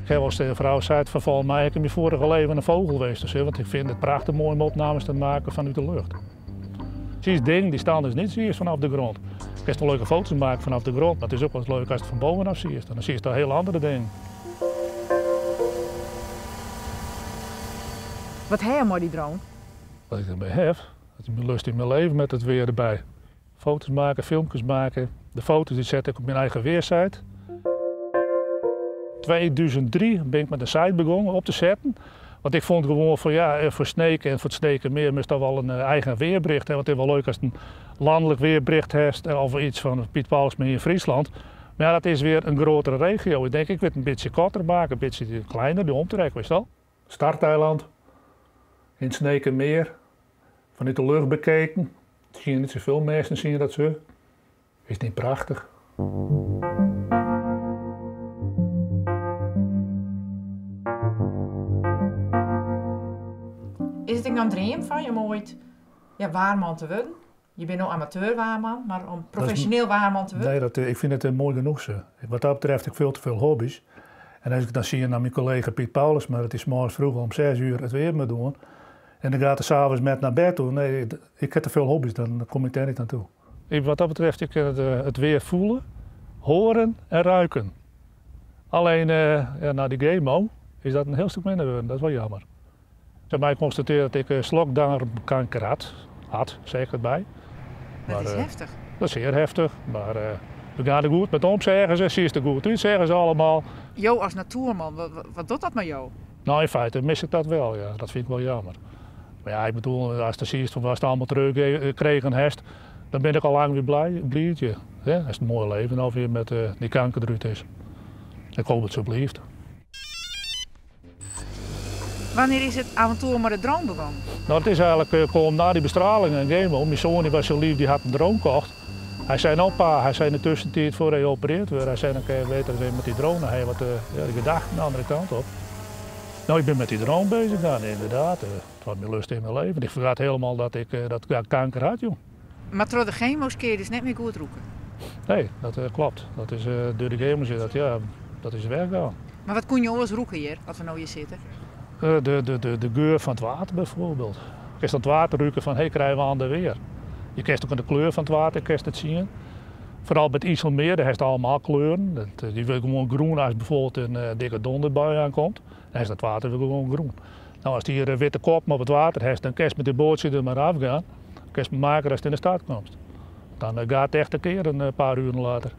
Ik heb als de vrouw zei van volgens mij heb ik in mijn vorige leven een vogel geweest. Dus, want ik vind het prachtig mooi om opnames te maken vanuit de lucht. Precies dingen die staan dus niet zie je vanaf de grond. Je kunt wel leuke foto's maken vanaf de grond, maar het is ook wel leuk als je het van bovenaf ziet. Dan zie je daar heel andere dingen. Wat heb je maar die drone? Wat ik erbij heb, dat is mijn lust in mijn leven met het weer erbij. Foto's maken, filmpjes maken. De foto's die zet ik op mijn eigen weersite. 2003 ben ik met een site begonnen op te zetten. Want ik vond gewoon voor, ja, voor Sneek en voor het Sneekenmeer moest dat wel een eigen weerbericht hebben. Want het is wel leuk als je een landelijk weerbericht hebt over iets van Piet Paulusma in Friesland. Maar ja, dat is weer een grotere regio. Ik denk, ik wil het een beetje korter maken, een beetje kleiner, die omtrek, weet je wel. Starteiland, in het Sneekenmeer, vanuit de lucht bekeken. Zie je niet zoveel mensen zien dat zo. Is het niet prachtig? Is het een droom van je om ooit waarman te worden? Je bent nog amateur-waarman, maar om professioneel waarman te worden? Nee, ik vind het mooi genoeg zo. Wat dat betreft heb ik veel te veel hobby's. En als ik dan zie naar mijn collega Piet Paulusma, het is morgens vroeg om 6 uur het weer me doen. En dan gaat hij s'avonds met naar bed toe. Nee, ik heb te veel hobby's, dan kom ik daar niet aan toe. Wat dat betreft, ik kan het weer voelen, horen en ruiken. Alleen na die chemo is dat een heel stuk minder geworden. Dat is wel jammer. Ze hebben mij constateerd dat ik slokdarmkanker had, zeg ik het bij. Dat is heftig. Dat is zeer heftig, maar we gaan er goed met om, zeggen ze. Zie je er goed uit, zeggen ze allemaal. Jo als natuurman, wat doet dat met jou? Nou, in feite mis ik dat wel, ja. Dat vind ik wel jammer. Maar ja, ik bedoel, als je ziet van waar ze allemaal teruggekregen heeft, dan ben ik al lang weer blij. Ja, dat is een mooi leven nou weer met die kanker eruit is. Ik hoop het zo blijft. Wanneer is het avontuur met de drone begonnen? Nou, het is eigenlijk gewoon na die bestraling en chemo. Mijn zoon die was zo lief, die had een drone gekocht. Hij zei nou pa, hij zei in de tussentijd voor hij geopereerd werd, hij zei dan kan je weten met die drone, hij had de gedachten de andere kant op. Nou, ik ben met die drone bezig dan, inderdaad. Het was mijn lust in mijn leven. Ik vergat helemaal dat ik kanker had, joh. Maar door de chemo's kun je dus net meer goed roken? Nee, dat klopt. Dat is door de chemo's, dat is weggegaan. Maar wat kon je alles roken hier, als we nou hier zitten? De geur van het water bijvoorbeeld. Je kan het water ruiken van, hey, krijgen we ander weer. Je kent ook de kleur van het water, je het zien. Vooral bij het IJsselmeer, daar heeft het allemaal kleuren. Die wil gewoon groen als bijvoorbeeld een dikke donderbui aankomt. Dan is het water gewoon groen. Nou, als die hier een witte kop op het water heeft, dan kan je met die bootje er maar afgaan. Dan kan je het maken als het in de stad komt. Dan gaat het echt een keer een paar uur later.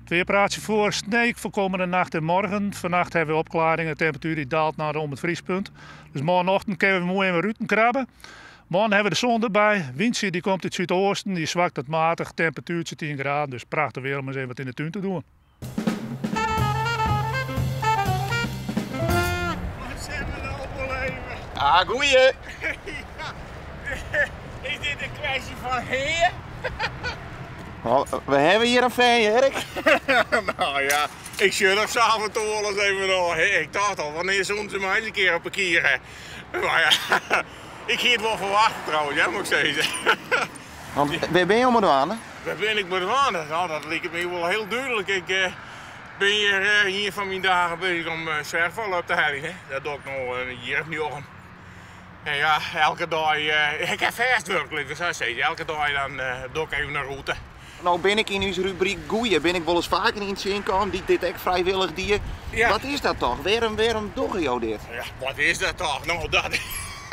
Het weerpraatje voor Sneek voor komende nacht en morgen. Vannacht hebben we opklaringen, de temperatuur die daalt naar om het vriespunt. Dus morgenochtend kunnen we mooi in de ruiten krabben. Morgen hebben we de zon erbij. Windje die komt uit het zuidoosten, die zwakt het matig, temperatuurtje 10 graden. Dus prachtig weer om eens even wat in de tuin te doen. Wat zijn we nou voor leven? Ah, goeie! Ja. Is dit een kwestie van heer? We hebben hier een fan, Erik. Nou ja, ik zit nog s'avonds toch wel eens even nog. Ik dacht al, wanneer zo'n ze mij eens een keer op parkeren. Maar ja, ik ging het wel verwachten trouwens, ja, moet ik zeggen. Want waar ben je om het aan? Waar ben ik met de wanen? Nou, dat lijkt me wel heel duidelijk. Ik ben hier van mijn dagen bezig om zwerfval op te halen. Dat doe ik nog een jaar of niet. En ja, elke dag, ik heb fastwork, dus elke dag dan doe ik even een route. Nou ben ik in onze rubriek Goeie, ben ik wel eens vaker in het zin komen, die dit echt vrijwillig dier. Ja. Wat is dat toch? Waarom doe je jou dit? Ja, wat is dat toch? Nou, dat...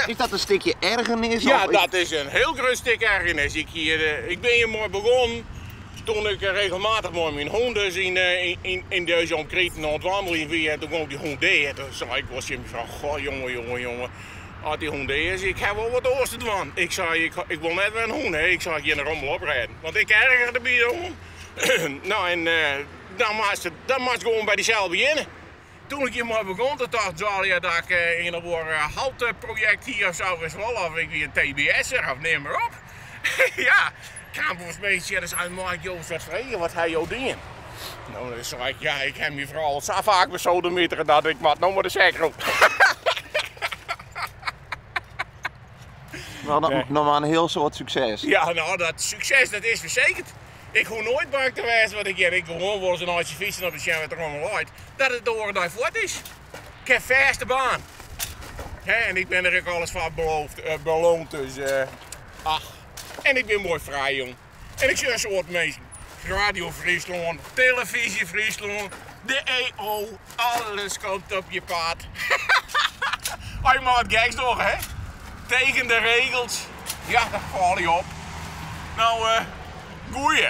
Is dat een stukje ergernis? Ja, of... dat is een heel groot stuk ergernis. Ik ben hier mooi begonnen toen ik regelmatig met mijn hond dus in deze omkreten aan het wandelen weer. Toen kwam die hond deed. Toen zei ik was van, goh jongen. Als die hond deed is, ik heb wel wat oosten van. Ik zei, ik wil net weer een hond. Ik zou hier een rommel oprijden. Want ik ergerde bij de hond. Nou en dan moest ik gewoon bij diezelfde beginnen. Toen ik hier maar begon, toen dacht ik dat ik in een houtproject hier of zo is wel of ik weer een TBS'er of neem maar op. Ja, kampioensmeisje, dan zei Mark Joost wat vragen, wat hij jou doen? Nou, dan zei ik, ja, ik heb me vooral zo vaak besodemieteren dat ik maar de sek roep. Nou, nog maar een heel soort succes. Ja, nou, dat succes dat is verzekerd. Ik hoef nooit bang te wezen wat ik hier. Ik gewoon wel eens een hartje fietsen op de scherm met de rommel uit. Dat het door naar voort is. Ik heb verste baan. En ik ben er ook alles van beloond, dus ach. En ik ben mooi vrij, jong. En ik zie een soort mensen. Radio Friesland, televisie Friesland, de EO, alles komt op je pad. Als je maar wat geks door, hè? Tegen de regels, ja, dan val je op. Nou, goeie.